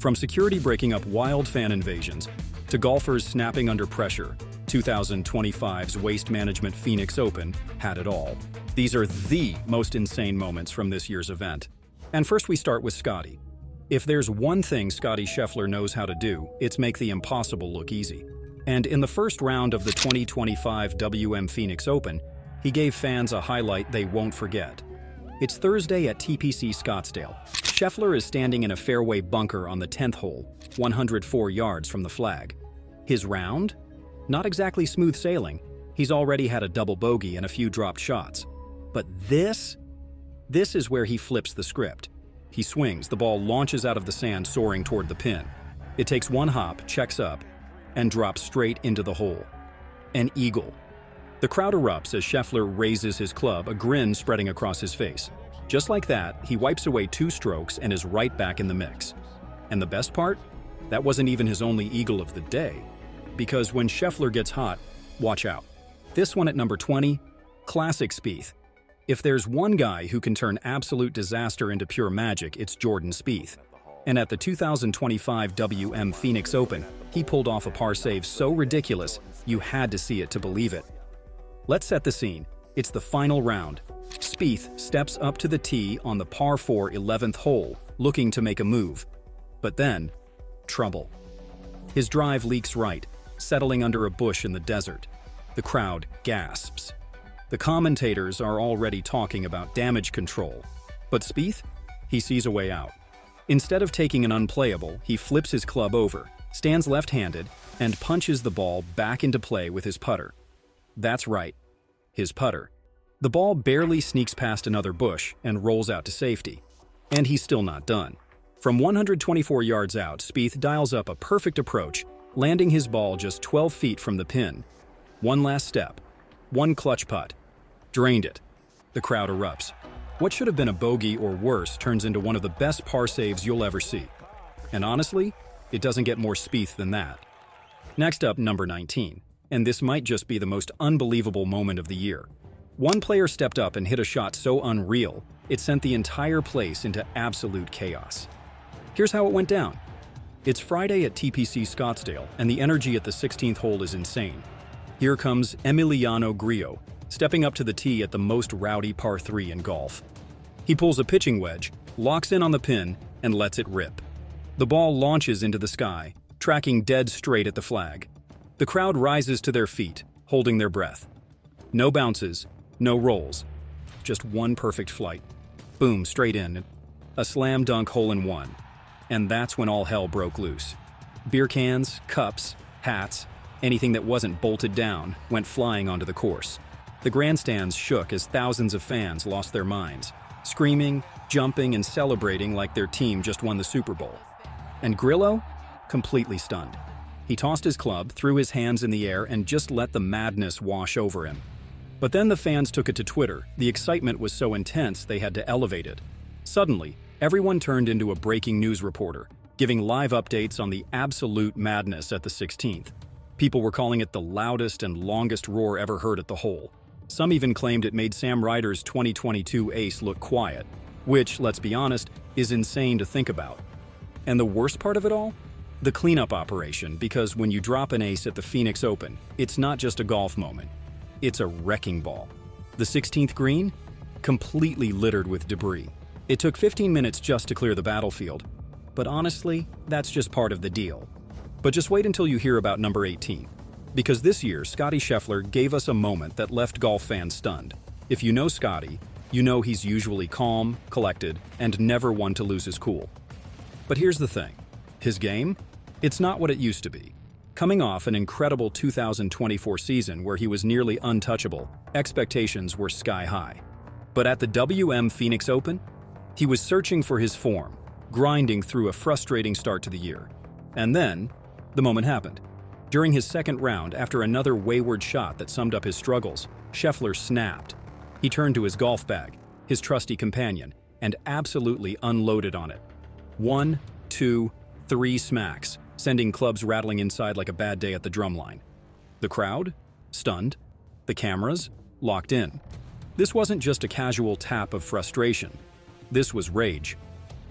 From security breaking up wild fan invasions to golfers snapping under pressure, 2025's Waste Management Phoenix Open had it all. These are the most insane moments from this year's event. And first we start with Scotty. If there's one thing Scotty Scheffler knows how to do, it's make the impossible look easy. And in the first round of the 2025 WM Phoenix Open, he gave fans a highlight they won't forget. It's Thursday at TPC Scottsdale. Scheffler is standing in a fairway bunker on the 10th hole, 104 yards from the flag. His round? Not exactly smooth sailing. He's already had a double bogey and a few dropped shots. But this is where he flips the script. He swings, the ball launches out of the sand, soaring toward the pin. It takes one hop, checks up, and drops straight into the hole. An eagle. The crowd erupts as Scheffler raises his club, a grin spreading across his face. Just like that, he wipes away 2 strokes and is right back in the mix. And the best part? That wasn't even his only eagle of the day. Because when Scheffler gets hot, watch out. This one at number 20, classic Spieth. If there's one guy who can turn absolute disaster into pure magic, it's Jordan Spieth. And at the 2025 WM Phoenix Open, he pulled off a par save so ridiculous, you had to see it to believe it. Let's set the scene. It's the final round. Spieth steps up to the tee on the par 4 11th hole, looking to make a move. But then, trouble. His drive leaks right, settling under a bush in the desert. The crowd gasps. The commentators are already talking about damage control. But Spieth? He sees a way out. Instead of taking an unplayable, he flips his club over, stands left-handed, and punches the ball back into play with his putter. That's right, his putter. The ball barely sneaks past another bush and rolls out to safety. And he's still not done. From 124 yards out, Spieth dials up a perfect approach, landing his ball just 12 feet from the pin. One last step. One clutch putt. Drained it. The crowd erupts. What should have been a bogey or worse turns into one of the best par saves you'll ever see. And honestly, it doesn't get more Spieth than that. Next up, number 19. And this might just be the most unbelievable moment of the year. One player stepped up and hit a shot so unreal, it sent the entire place into absolute chaos. Here's how it went down. It's Friday at TPC Scottsdale, and the energy at the 16th hole is insane. Here comes Emiliano Grillo, stepping up to the tee at the most rowdy par 3 in golf. He pulls a pitching wedge, locks in on the pin, and lets it rip. The ball launches into the sky, tracking dead straight at the flag. The crowd rises to their feet, holding their breath. No bounces, no rolls. Just one perfect flight. Boom, straight in. A slam dunk hole-in-one. And that's when all hell broke loose. Beer cans, cups, hats, anything that wasn't bolted down went flying onto the course. The grandstands shook as thousands of fans lost their minds, screaming, jumping, and celebrating like their team just won the Super Bowl. And Grillo? Completely stunned. He tossed his club, threw his hands in the air, and just let the madness wash over him. But then the fans took it to Twitter. The excitement was so intense they had to elevate it. Suddenly, everyone turned into a breaking news reporter, giving live updates on the absolute madness at the 16th. People were calling it the loudest and longest roar ever heard at the hole. Some even claimed it made Sam Ryder's 2022 ace look quiet, which, let's be honest, is insane to think about. And the worst part of it all? The cleanup operation, because when you drop an ace at the Phoenix Open, it's not just a golf moment. It's a wrecking ball. The 16th green? Completely littered with debris. It took 15 minutes just to clear the battlefield. But honestly, that's just part of the deal. But just wait until you hear about number 18. Because this year, Scotty Scheffler gave us a moment that left golf fans stunned. If you know Scotty, you know he's usually calm, collected, and never one to lose his cool. But here's the thing. His game? It's not what it used to be. Coming off an incredible 2024 season where he was nearly untouchable, expectations were sky high. But at the WM Phoenix Open, he was searching for his form, grinding through a frustrating start to the year. And then, the moment happened. During his second round, after another wayward shot that summed up his struggles, Scheffler snapped. He turned to his golf bag, his trusty companion, and absolutely unloaded on it. 1, 2, 3 smacks, sending clubs rattling inside like a bad day at the drumline. The crowd? Stunned. The cameras? Locked in. This wasn't just a casual tap of frustration. This was rage.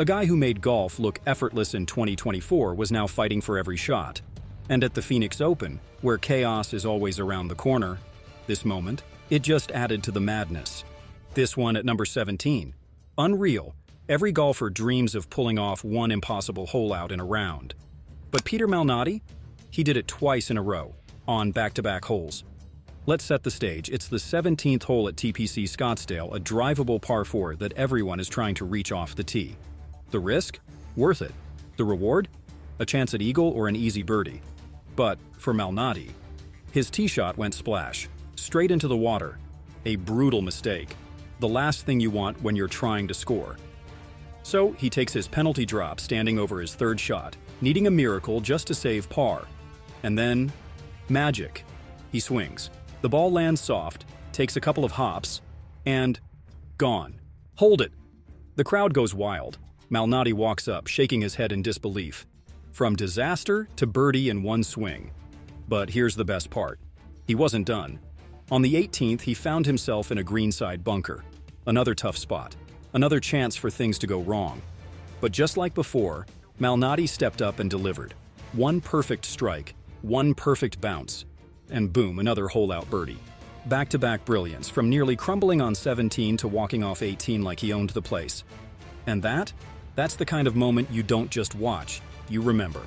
A guy who made golf look effortless in 2024 was now fighting for every shot. And at the Phoenix Open, where chaos is always around the corner, this moment, it just added to the madness. This one at number 17. Unreal. Every golfer dreams of pulling off one impossible hole out in a round. But Peter Malnati? He did it twice in a row, on back-to-back holes. Let's set the stage. It's the 17th hole at TPC Scottsdale, a drivable par 4 that everyone is trying to reach off the tee. The risk? Worth it. The reward? A chance at eagle or an easy birdie. But for Malnati, his tee shot went splash, straight into the water. A brutal mistake. The last thing you want when you're trying to score. So he takes his penalty drop standing over his third shot, needing a miracle just to save par. And then, magic. He swings. The ball lands soft, takes a couple of hops, and gone. Hold it! The crowd goes wild. Malnati walks up, shaking his head in disbelief. From disaster to birdie in one swing. But here's the best part. He wasn't done. On the 18th, he found himself in a greenside bunker. Another tough spot. Another chance for things to go wrong. But just like before, Malnati stepped up and delivered. One perfect strike, one perfect bounce, and boom, another hole-out birdie. Back-to-back brilliance, from nearly crumbling on 17 to walking off 18 like he owned the place. And that's the kind of moment you don't just watch, you remember.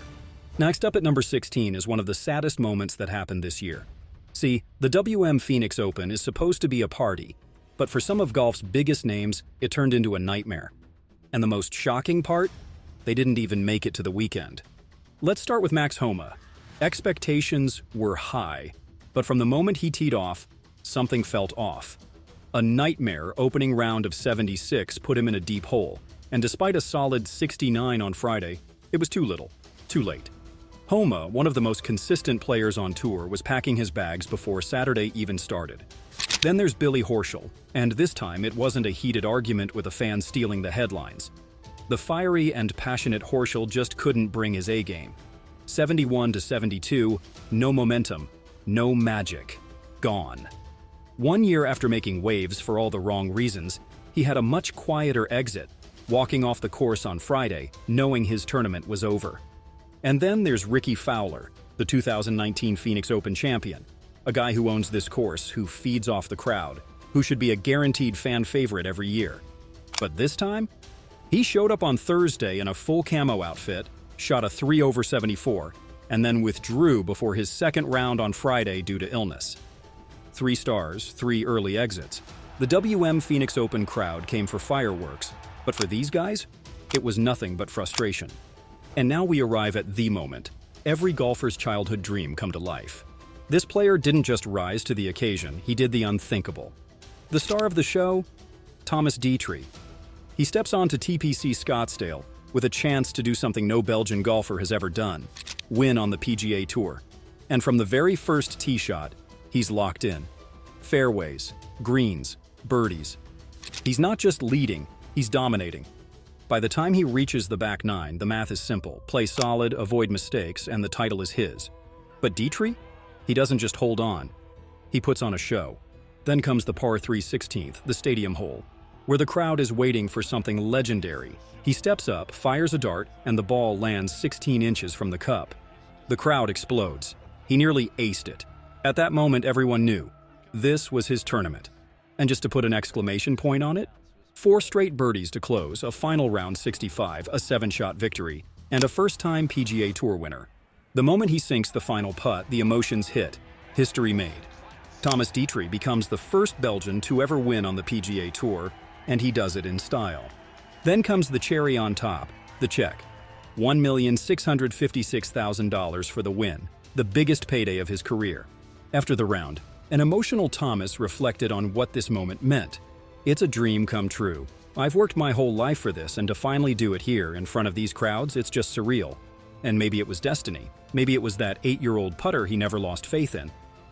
Next up at number 16 is one of the saddest moments that happened this year. See, the WM Phoenix Open is supposed to be a party, but for some of golf's biggest names, it turned into a nightmare. And the most shocking part? They didn't even make it to the weekend. Let's start with Max Homa. Expectations were high, but from the moment he teed off, something felt off. A nightmare opening round of 76 put him in a deep hole, and despite a solid 69 on Friday, it was too little, too late. Homa, one of the most consistent players on tour, was packing his bags before Saturday even started. Then there's Billy Horschel, and this time it wasn't a heated argument with a fan stealing the headlines. The fiery and passionate Horschel just couldn't bring his A-game. 71 to 72, no momentum, no magic, gone. 1 year after making waves for all the wrong reasons, he had a much quieter exit, walking off the course on Friday, knowing his tournament was over. And then there's Ricky Fowler, the 2019 Phoenix Open champion, a guy who owns this course, who feeds off the crowd, who should be a guaranteed fan favorite every year. But this time, he showed up on Thursday in a full camo outfit, shot a 3 over 74, and then withdrew before his second round on Friday due to illness. 3 stars, 3 early exits. The WM Phoenix Open crowd came for fireworks, but for these guys, it was nothing but frustration. And now we arrive at the moment. Every golfer's childhood dream come to life. This player didn't just rise to the occasion, he did the unthinkable. The star of the show? Thomas Dietrich. He steps onto TPC Scottsdale with a chance to do something no Belgian golfer has ever done, win on the PGA Tour. And from the very first tee shot, he's locked in. Fairways, greens, birdies. He's not just leading, he's dominating. By the time he reaches the back nine, the math is simple. Play solid, avoid mistakes, and the title is his. But Dietrich? He doesn't just hold on. He puts on a show. Then comes the par 3 16th, the stadium hole, where the crowd is waiting for something legendary. He steps up, fires a dart, and the ball lands 16 inches from the cup. The crowd explodes. He nearly aced it. At that moment, everyone knew. This was his tournament. And just to put an exclamation point on it, 4 straight birdies to close, a final round 65, a 7-shot victory, and a first-time PGA Tour winner. The moment he sinks the final putt, the emotions hit. History made. Thomas Dietrich becomes the first Belgian to ever win on the PGA Tour, and he does it in style. Then comes the cherry on top, the check. $1,656,000 for the win, the biggest payday of his career. After the round, an emotional Thomas reflected on what this moment meant. It's a dream come true. I've worked my whole life for this, and to finally do it here in front of these crowds, it's just surreal. And maybe it was destiny. Maybe it was that 8-year-old putter he never lost faith in.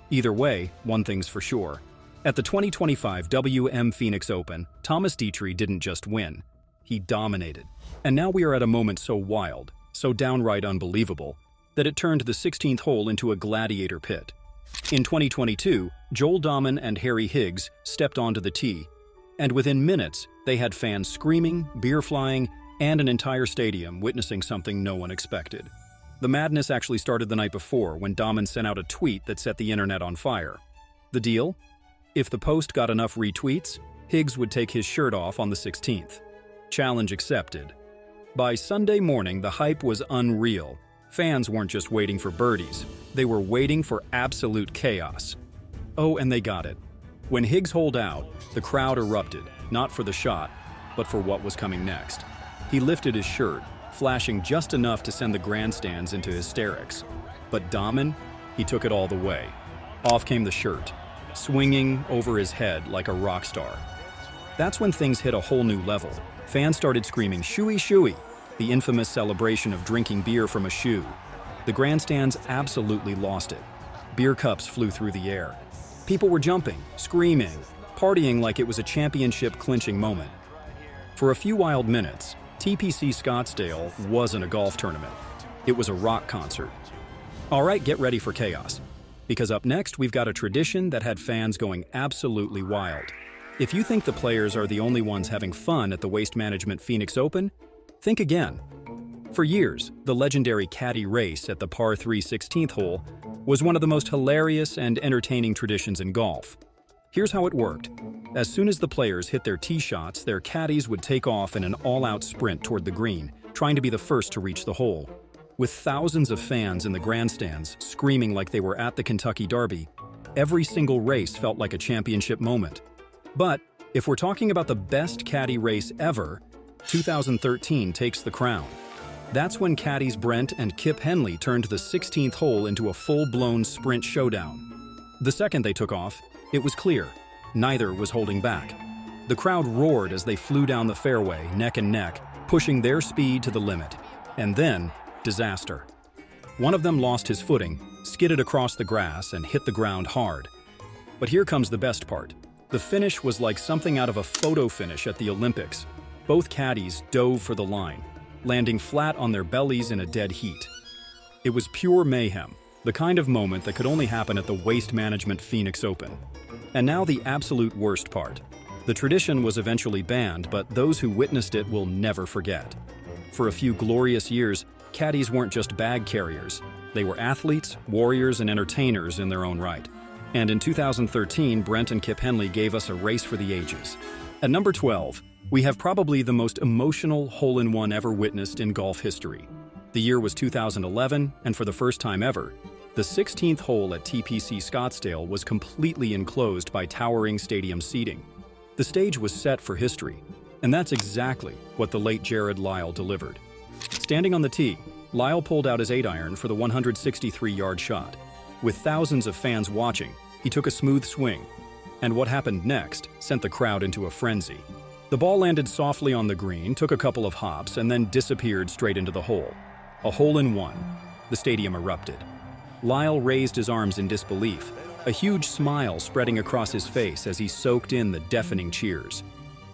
Either way, one thing's for sure. At the 2025 WM Phoenix Open, Thomas Dietrich didn't just win. He dominated. And now we are at a moment so wild, so downright unbelievable, that it turned the 16th hole into a gladiator pit. In 2022, Joel Dahmen and Harry Higgs stepped onto the tee, and within minutes, they had fans screaming, beer flying, and an entire stadium witnessing something no one expected. The madness actually started the night before when Dahmen sent out a tweet that set the internet on fire. The deal? If the post got enough retweets, Higgs would take his shirt off on the 16th. Challenge accepted. By Sunday morning, the hype was unreal. Fans weren't just waiting for birdies, they were waiting for absolute chaos. Oh, and they got it. When Higgs holed out, the crowd erupted, not for the shot, but for what was coming next. He lifted his shirt, flashing just enough to send the grandstands into hysterics. But Dahmen, he took it all the way. Off came the shirt, swinging over his head like a rock star. That's when things hit a whole new level. Fans started screaming, "Shooey, shooey," the infamous celebration of drinking beer from a shoe. The grandstands absolutely lost it. Beer cups flew through the air. People were jumping, screaming, partying like it was a championship-clinching moment. For a few wild minutes, TPC Scottsdale wasn't a golf tournament. It was a rock concert. All right, get ready for chaos. Because up next, we've got a tradition that had fans going absolutely wild. If you think the players are the only ones having fun at the Waste Management Phoenix Open, think again. For years, the legendary caddy race at the par 3 16th hole was one of the most hilarious and entertaining traditions in golf. Here's how it worked. As soon as the players hit their tee shots, their caddies would take off in an all-out sprint toward the green, trying to be the first to reach the hole. With thousands of fans in the grandstands screaming like they were at the Kentucky Derby, every single race felt like a championship moment. But if we're talking about the best caddy race ever, 2013 takes the crown. That's when caddies Brent and Kip Henley turned the 16th hole into a full-blown sprint showdown. The second they took off, it was clear. Neither was holding back. The crowd roared as they flew down the fairway, neck and neck, pushing their speed to the limit. And then, disaster. One of them lost his footing, skidded across the grass, and hit the ground hard. But here comes the best part. The finish was like something out of a photo finish at the Olympics. Both caddies dove for the line, landing flat on their bellies in a dead heat. It was pure mayhem, the kind of moment that could only happen at the Waste Management Phoenix Open. And now the absolute worst part. The tradition was eventually banned, but those who witnessed it will never forget. For a few glorious years, caddies weren't just bag carriers. They were athletes, warriors, and entertainers in their own right. And in 2013, Brent and Kip Henley gave us a race for the ages. At number 12, we have probably the most emotional hole-in-one ever witnessed in golf history. The year was 2011, and for the first time ever, the 16th hole at TPC Scottsdale was completely enclosed by towering stadium seating. The stage was set for history, and that's exactly what the late Jared Lyle delivered. Standing on the tee, Lyle pulled out his 8-iron for the 163-yard shot. With thousands of fans watching, he took a smooth swing, and what happened next sent the crowd into a frenzy. The ball landed softly on the green, took a couple of hops, and then disappeared straight into the hole. A hole-in-one. The stadium erupted. Lyle raised his arms in disbelief, a huge smile spreading across his face as he soaked in the deafening cheers.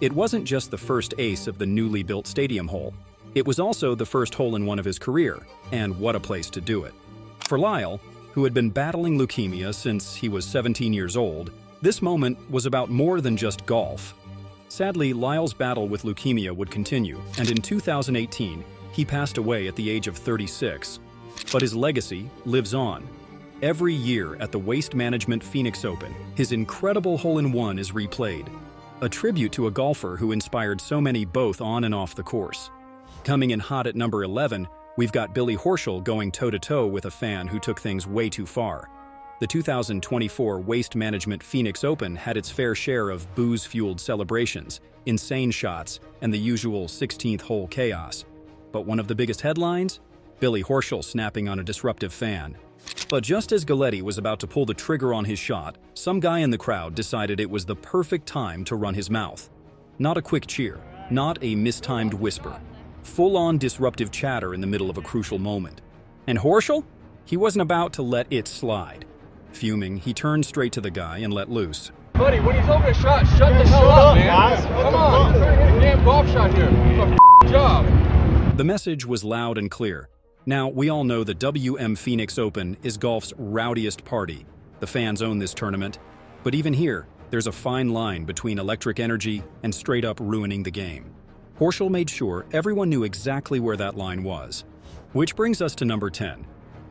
It wasn't just the first ace of the newly built stadium hole. It was also the first hole-in-one of his career, and what a place to do it. For Lyle, who had been battling leukemia since he was 17 years old, this moment was about more than just golf. Sadly, Lyle's battle with leukemia would continue, and in 2018, he passed away at the age of 36. But his legacy lives on. Every year at the Waste Management Phoenix Open, his incredible hole-in-one is replayed, a tribute to a golfer who inspired so many both on and off the course. Coming in hot at number 11, we've got Billy Horschel going toe-to-toe with a fan who took things way too far. The 2024 Waste Management Phoenix Open had its fair share of booze-fueled celebrations, insane shots, and the usual 16th hole chaos. But one of the biggest headlines? Billy Horschel snapping on a disruptive fan. But just as Galletti was about to pull the trigger on his shot, some guy in the crowd decided it was the perfect time to run his mouth. Not a quick cheer, not a mistimed whisper. Full-on disruptive chatter in the middle of a crucial moment. And Horschel? He wasn't about to let it slide. Fuming, he turned straight to the guy and let loose. Buddy, when he's over a shot, shut the hell up, man. Come on, you're trying to hit a damn golf shot here. It's a job. The message was loud and clear. Now, we all know the WM Phoenix Open is golf's rowdiest party. The fans own this tournament. But even here, there's a fine line between electric energy and straight-up ruining the game. Horschel made sure everyone knew exactly where that line was. Which brings us to number 10,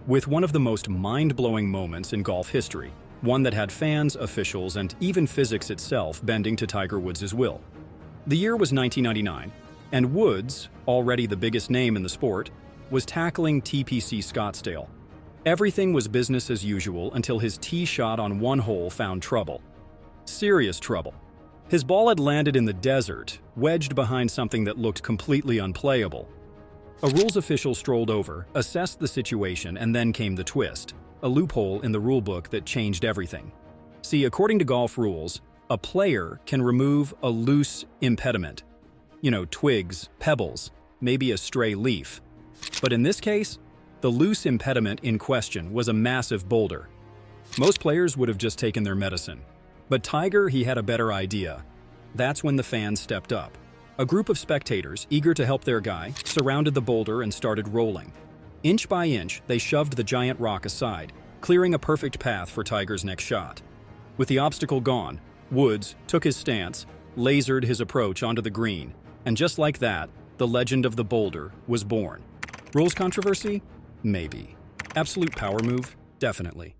with one of the most mind-blowing moments in golf history, one that had fans, officials, and even physics itself bending to Tiger Woods' will. The year was 1999, and Woods, already the biggest name in the sport, was tackling TPC Scottsdale. Everything was business as usual until his tee shot on one hole found trouble. Serious trouble. His ball had landed in the desert, wedged behind something that looked completely unplayable. A rules official strolled over, assessed the situation, and then came the twist, a loophole in the rulebook that changed everything. See, according to golf rules, a player can remove a loose impediment. Twigs, pebbles, maybe a stray leaf. But in this case, the loose impediment in question was a massive boulder. Most players would have just taken their medicine. But Tiger, he had a better idea. That's when the fans stepped up. A group of spectators, eager to help their guy, surrounded the boulder and started rolling. Inch by inch, they shoved the giant rock aside, clearing a perfect path for Tiger's next shot. With the obstacle gone, Woods took his stance, lasered his approach onto the green, and just like that, the legend of the boulder was born. Rules controversy? Maybe. Absolute power move? Definitely.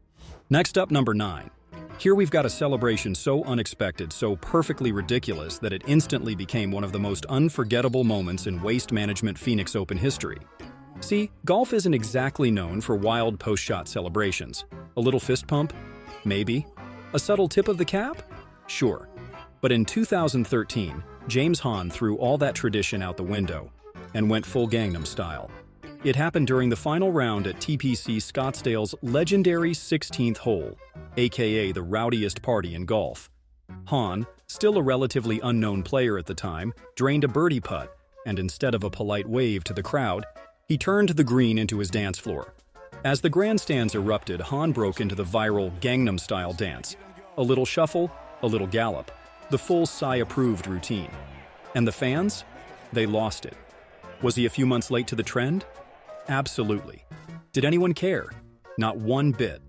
Next up, number 9. Here we've got a celebration so unexpected, so perfectly ridiculous that it instantly became one of the most unforgettable moments in Waste Management Phoenix Open history. See, golf isn't exactly known for wild post-shot celebrations. A little fist pump? Maybe. A subtle tip of the cap? Sure. But in 2013, James Hahn threw all that tradition out the window and went full Gangnam style. It happened during the final round at TPC Scottsdale's legendary 16th hole, aka the rowdiest party in golf. Hahn, still a relatively unknown player at the time, drained a birdie putt, and instead of a polite wave to the crowd, he turned the green into his dance floor. As the grandstands erupted, Hahn broke into the viral Gangnam-style dance. A little shuffle, a little gallop, the full Psy-approved routine. And the fans? They lost it. Was he a few months late to the trend? Absolutely. Did anyone care? Not one bit.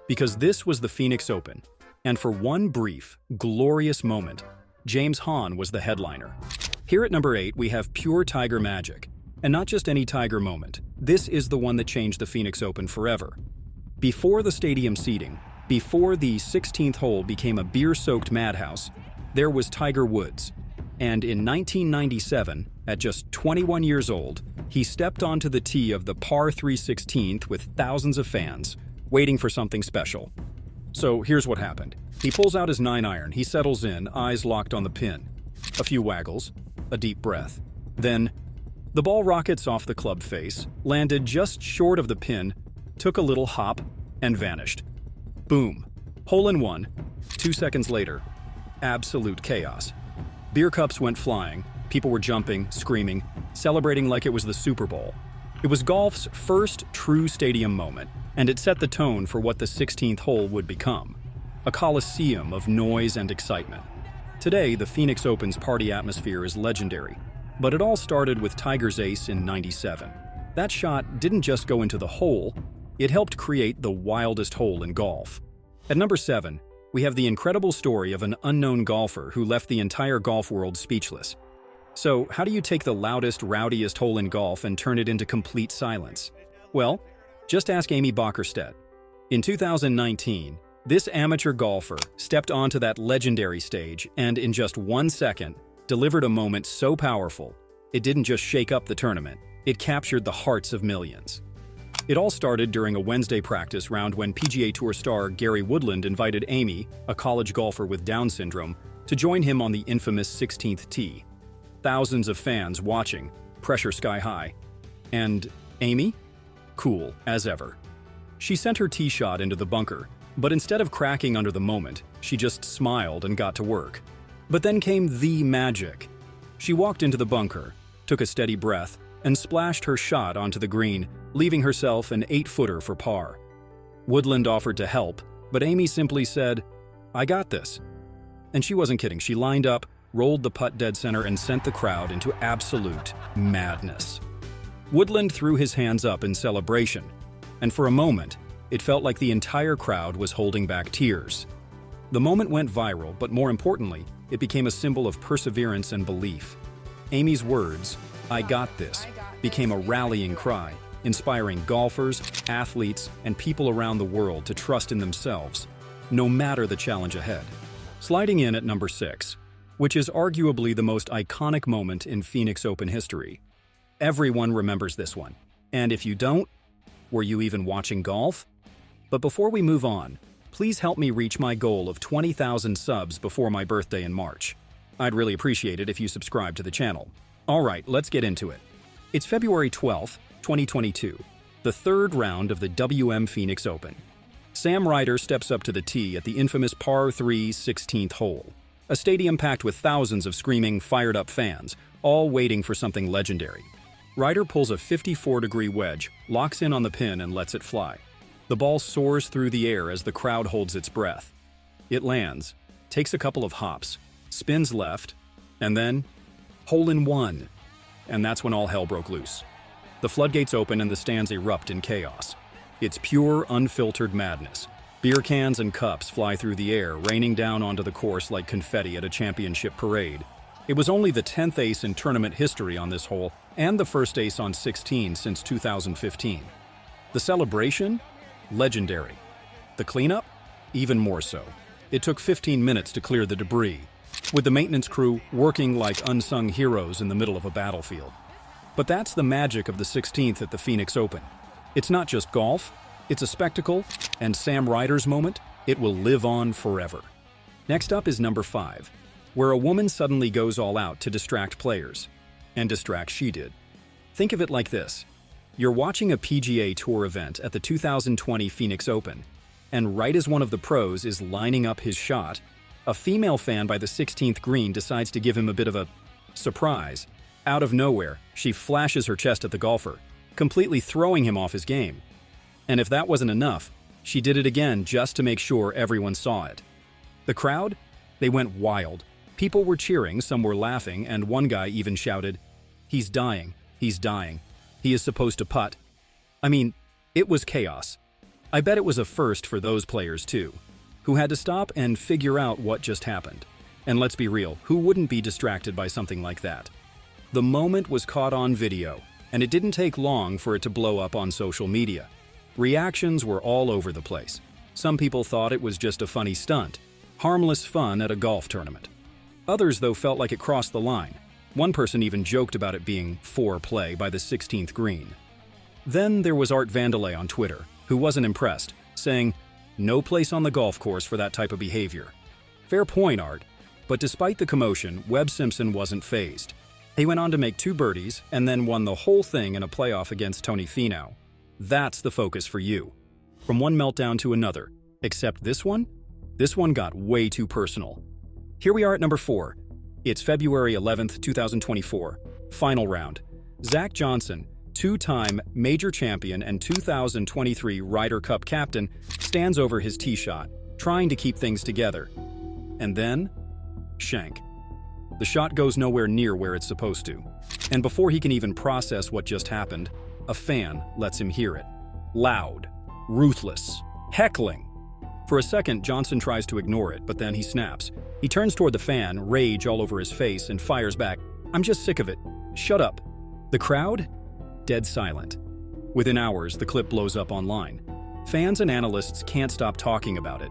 Because this was the Phoenix Open, and for one brief, glorious moment, James Hahn was the headliner. Here at number 8, we have pure Tiger magic. And not just any Tiger moment. This is the one that changed the Phoenix Open forever. Before the stadium seating, before the 16th hole became a beer-soaked madhouse, there was Tiger Woods. And in 1997, at just 21 years old, he stepped onto the tee of the par 3/16 with thousands of fans, waiting for something special. So here's what happened. He pulls out his 9-iron, he settles in, eyes locked on the pin. A few waggles, a deep breath. Then, the ball rockets off the club face, landed just short of the pin, took a little hop, and vanished. Boom. Hole in one. 2 seconds later, absolute chaos. Beer cups went flying, people were jumping, screaming, celebrating like it was the Super Bowl. It was golf's first true stadium moment, and it set the tone for what the 16th hole would become. A coliseum of noise and excitement. Today, the Phoenix Open's party atmosphere is legendary, but it all started with Tiger's ace in '97. That shot didn't just go into the hole, it helped create the wildest hole in golf. At number 7, we have the incredible story of an unknown golfer who left the entire golf world speechless. So, how do you take the loudest, rowdiest hole in golf and turn it into complete silence? Well, just ask Amy Bockerstedt. In 2019, this amateur golfer stepped onto that legendary stage and in just 1 second, delivered a moment so powerful, it didn't just shake up the tournament, it captured the hearts of millions. It all started during a Wednesday practice round when PGA Tour star Gary Woodland invited Amy, a college golfer with Down syndrome, to join him on the infamous 16th tee. Thousands of fans watching, pressure sky high. And Amy? Cool, as ever. She sent her tee shot into the bunker, but instead of cracking under the moment, she just smiled and got to work. But then came the magic. She walked into the bunker, took a steady breath, and splashed her shot onto the green, leaving herself an 8-footer for par. Woodland offered to help, but Amy simply said, "I got this." And she wasn't kidding. She lined up, rolled the putt dead center, and sent the crowd into absolute madness. Woodland threw his hands up in celebration, and for a moment, it felt like the entire crowd was holding back tears. The moment went viral, but more importantly, it became a symbol of perseverance and belief. Amy's words, "I got this," became a rallying cry, inspiring golfers, athletes, and people around the world to trust in themselves, no matter the challenge ahead. Sliding in at number 6, which is arguably the most iconic moment in Phoenix Open history. Everyone remembers this one. And if you don't, were you even watching golf? But before we move on, please help me reach my goal of 20,000 subs before my birthday in March. I'd really appreciate it if you subscribe to the channel. Alright, let's get into it. It's February 12th, 2022, the third round of the WM Phoenix Open. Sam Ryder steps up to the tee at the infamous par 3 16th hole. A stadium packed with thousands of screaming, fired-up fans, all waiting for something legendary. Ryder pulls a 54-degree wedge, locks in on the pin, and lets it fly. The ball soars through the air as the crowd holds its breath. It lands, takes a couple of hops, spins left, and then hole-in-one. And that's when all hell broke loose. The floodgates open and the stands erupt in chaos. It's pure, unfiltered madness. Beer cans and cups fly through the air, raining down onto the course like confetti at a championship parade. It was only the 10th ace in tournament history on this hole, and the first ace on 16 since 2015. The celebration? Legendary. The cleanup? Even more so. It took 15 minutes to clear the debris, with the maintenance crew working like unsung heroes in the middle of a battlefield. But that's the magic of the 16th at the Phoenix Open. It's not just golf, it's a spectacle, and Sam Ryder's moment, it will live on forever. Next up is number 5, where a woman suddenly goes all out to distract players. And distract she did. Think of it like this. You're watching a PGA Tour event at the 2020 Phoenix Open, and right as one of the pros is lining up his shot, a female fan by the 16th green decides to give him a bit of a surprise. Out of nowhere, she flashes her chest at the golfer, completely throwing him off his game. And if that wasn't enough, she did it again just to make sure everyone saw it. The crowd? They went wild. People were cheering, some were laughing, and one guy even shouted, "He's dying, he's dying. He is supposed to putt." I mean, it was chaos. I bet it was a first for those players too, who had to stop and figure out what just happened. And let's be real, who wouldn't be distracted by something like that? The moment was caught on video, and it didn't take long for it to blow up on social media. Reactions were all over the place. Some people thought it was just a funny stunt, harmless fun at a golf tournament. Others, though, felt like it crossed the line. One person even joked about it being foreplay by the 16th green. Then there was Art Vandelay on Twitter, who wasn't impressed, saying, "No place on the golf course for that type of behavior." Fair point, Art. But despite the commotion, Webb Simpson wasn't fazed. He went on to make 2 birdies and then won the whole thing in a playoff against Tony Finau. That's the focus for you. From one meltdown to another. Except this one? This one got way too personal. Here we are at number 4. It's February 11th, 2024. Final round. Zach Johnson, 2-time major champion and 2023 Ryder Cup captain, stands over his tee shot, trying to keep things together. And then, shank. The shot goes nowhere near where it's supposed to. And before he can even process what just happened, a fan lets him hear it. Loud, ruthless, heckling. For a second, Johnson tries to ignore it, but then he snaps. He turns toward the fan, rage all over his face, and fires back, "I'm just sick of it. Shut up." The crowd? Dead silent. Within hours, the clip blows up online. Fans and analysts can't stop talking about it.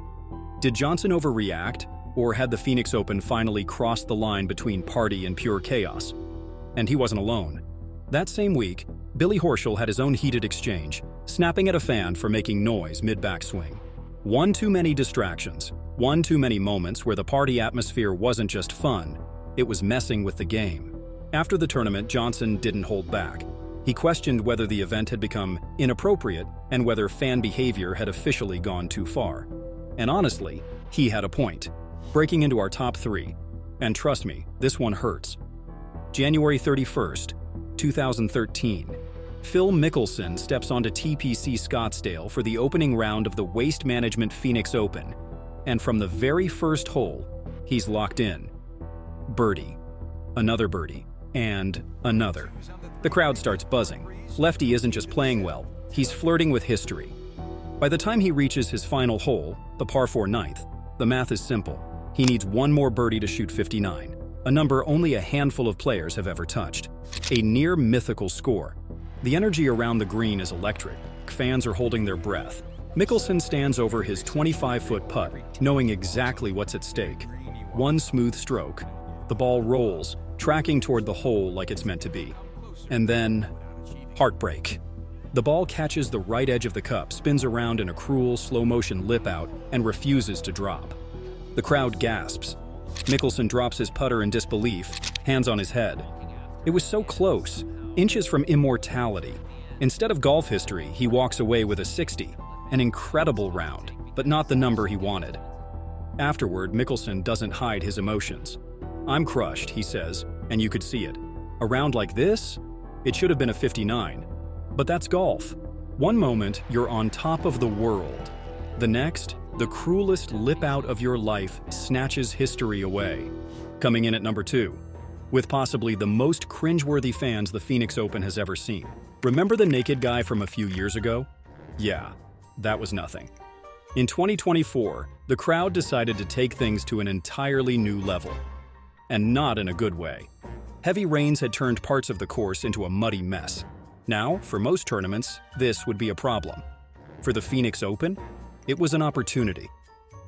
Did Johnson overreact, or had the Phoenix Open finally crossed the line between party and pure chaos? And he wasn't alone. That same week, Billy Horschel had his own heated exchange, snapping at a fan for making noise mid-backswing. One too many distractions, one too many moments where the party atmosphere wasn't just fun, it was messing with the game. After the tournament, Johnson didn't hold back. He questioned whether the event had become inappropriate and whether fan behavior had officially gone too far. And honestly, he had a point. Breaking into our top 3. And trust me, this one hurts. January 31st, 2013. Phil Mickelson steps onto TPC Scottsdale for the opening round of the Waste Management Phoenix Open. And from the very first hole, he's locked in. Birdie. Another birdie. And another. The crowd starts buzzing. Lefty isn't just playing well, he's flirting with history. By the time he reaches his final hole, the par 4 ninth, the math is simple. He needs one more birdie to shoot 59. a number only a handful of players have ever touched. A near mythical score. The energy around the green is electric. Fans are holding their breath. Mickelson stands over his 25-foot putt, knowing exactly what's at stake. One smooth stroke. The ball rolls, tracking toward the hole like it's meant to be. And then, heartbreak. The ball catches the right edge of the cup, spins around in a cruel, slow-motion lip-out, and refuses to drop. The crowd gasps. Mickelson drops his putter in disbelief, hands on his head. It was so close, inches from immortality. Instead of golf history, he walks away with a 60, an incredible round, but not the number he wanted. Afterward, Mickelson doesn't hide his emotions. "I'm crushed," he says, and you could see it. A round like this? It should have been a 59. But that's golf. One moment, you're on top of the world. The next, the cruelest lip-out of your life snatches history away. Coming in at number 2, with possibly the most cringeworthy fans the Phoenix Open has ever seen. Remember the naked guy from a few years ago? Yeah, that was nothing. In 2024, the crowd decided to take things to an entirely new level. And not in a good way. Heavy rains had turned parts of the course into a muddy mess. Now, for most tournaments, this would be a problem. For the Phoenix Open, it was an opportunity.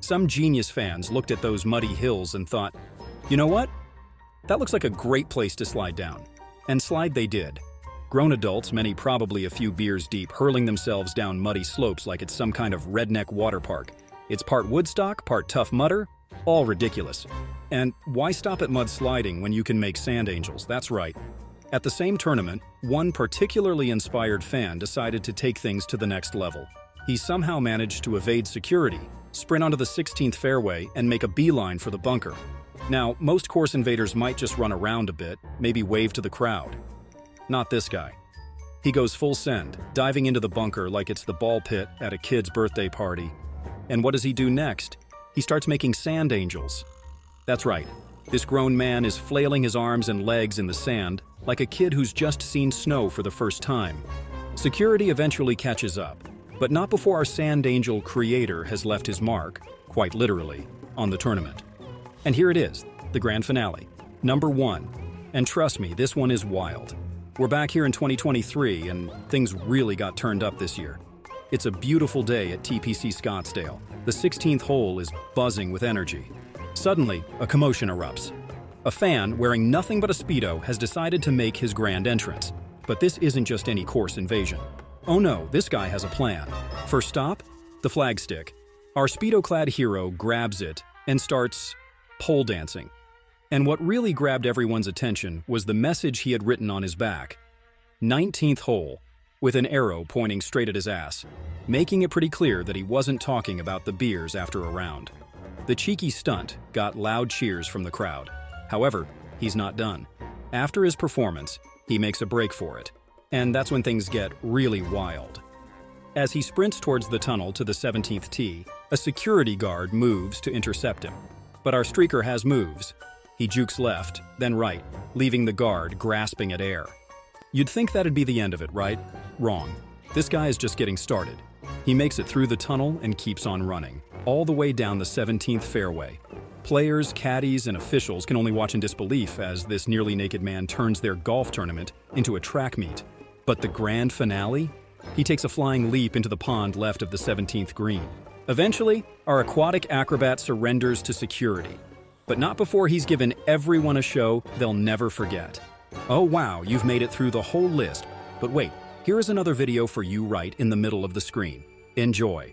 Some genius fans looked at those muddy hills and thought, you know what? That looks like a great place to slide down. And slide they did. Grown adults, many probably a few beers deep, hurling themselves down muddy slopes like it's some kind of redneck water park. It's part Woodstock, part Tough Mudder, all ridiculous. And why stop at mud sliding when you can make sand angels? That's right. At the same tournament, one particularly inspired fan decided to take things to the next level. He somehow managed to evade security, sprint onto the 16th fairway, and make a beeline for the bunker. Now, most course invaders might just run around a bit, maybe wave to the crowd. Not this guy. He goes full send, diving into the bunker like it's the ball pit at a kid's birthday party. And what does he do next? He starts making sand angels. That's right. This grown man is flailing his arms and legs in the sand like a kid who's just seen snow for the first time. Security eventually catches up, but not before our sand angel creator has left his mark, quite literally, on the tournament. And here it is, the grand finale, number 1. And trust me, this one is wild. We're back here in 2023, and things really got turned up this year. It's a beautiful day at TPC Scottsdale. The 16th hole is buzzing with energy. Suddenly, a commotion erupts. A fan wearing nothing but a Speedo has decided to make his grand entrance. But this isn't just any course invasion. Oh no, this guy has a plan. First stop, the flagstick. Our Speedo-clad hero grabs it and starts pole dancing. And what really grabbed everyone's attention was the message he had written on his back. 19th hole, with an arrow pointing straight at his ass, making it pretty clear that he wasn't talking about the beers after a round. The cheeky stunt got loud cheers from the crowd. However, he's not done. After his performance, he makes a break for it. And that's when things get really wild. As he sprints towards the tunnel to the 17th tee, a security guard moves to intercept him. But our streaker has moves. He jukes left, then right, leaving the guard grasping at air. You'd think that'd be the end of it, right? Wrong. This guy is just getting started. He makes it through the tunnel and keeps on running, all the way down the 17th fairway. Players, caddies, and officials can only watch in disbelief as this nearly naked man turns their golf tournament into a track meet. But the grand finale? He takes a flying leap into the pond left of the 17th green. Eventually, our aquatic acrobat surrenders to security. But not before he's given everyone a show they'll never forget. Oh wow, you've made it through the whole list. But wait, here is another video for you right in the middle of the screen. Enjoy.